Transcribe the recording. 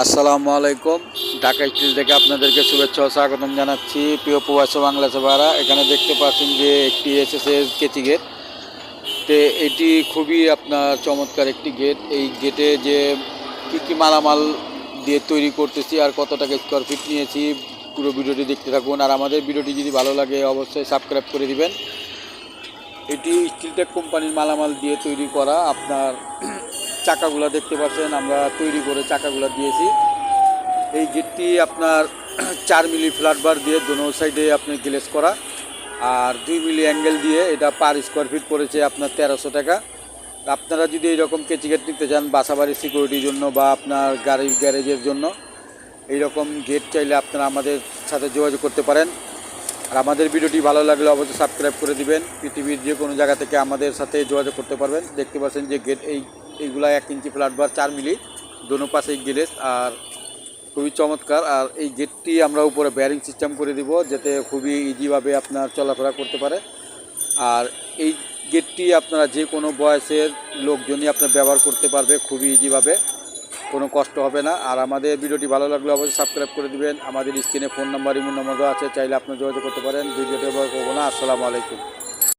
আসসালামু আলাইকুম। ঢাকা স্টিল থেকে আপনাদেরকে শুভেচ্ছা ও স্বাগতম জানাচ্ছি। প্রিয় প্রবাসী বাংলা সভারা, এখানে দেখতে পাচ্ছেন যে একটি এসএসএস কেচি গেট। তো এটি খুবই আপনার চমৎকার একটি গেট। এই গেটে যে কী মালামাল দিয়ে তৈরি করতেছি আর কত টাকা স্কোয়ার ফিট নিয়েছি, পুরো ভিডিওটি দেখতে থাকুন। আর আমাদের ভিডিওটি যদি ভালো লাগে অবশ্যই সাবস্ক্রাইব করে দিবেন। এটি স্টিলটেক কোম্পানির মালামাল দিয়ে তৈরি করা। আপনার চাকাগুলো দেখতে পাচ্ছেন, আমরা তৈরি করে চাকাগুলো দিয়েছি। এই গেটটি আপনার 4 মিলি ফ্ল্যাট বার দিয়ে দোনো সাইডে আপনি গ্লেস করা, আর 2 মিলি অ্যাঙ্গেল দিয়ে এটা পার স্কোয়ার ফিট পড়েছে আপনার 1300 টাকা। আপনারা যদি এইরকম কেচি গেট নিতে চান বাসাবাড়ির সিকিউরিটির জন্য বা আপনার গাড়ির গ্যারেজের জন্য, এইরকম গেট চাইলে আপনারা আমাদের সাথে যোগাযোগ করতে পারেন। আর আমাদের ভিডিওটি ভালো লাগলে অবশ্যই সাবস্ক্রাইব করে দিবেন। পৃথিবীর যে কোনো জায়গা থেকে আমাদের সাথে যোগাযোগ করতে পারবেন। দেখতে পাচ্ছেন যে গেট এইগুলা 1 ইঞ্চি ফ্ল্যাট বার 4 মিলি, দোনো পাশেই গ্লেস, আর খুবই চমৎকার। আর এই গেটটি আমরা উপরে ব্যারিং সিস্টেম করে দিব, যাতে খুবই ইজিভাবে আপনার চলাফেরা করতে পারে। আর এই গেটটি আপনারা যে কোনো বয়সের লোকজনই আপনার ব্যবহার করতে পারবে খুবই ইজিভাবে, কোনো কষ্ট হবে না। আর আমাদের ভিডিওটি ভালো লাগলে অবশ্যই সাবস্ক্রাইব করে দিবেন। আমাদের স্ক্রিনে ফোন নাম্বার, ইমেল নম্বর আছে, চাইলে আপনি যোগাযোগ করতে পারেন। ভিডিওটি ব্যবহার করবো না। আসসালামু আলাইকুম।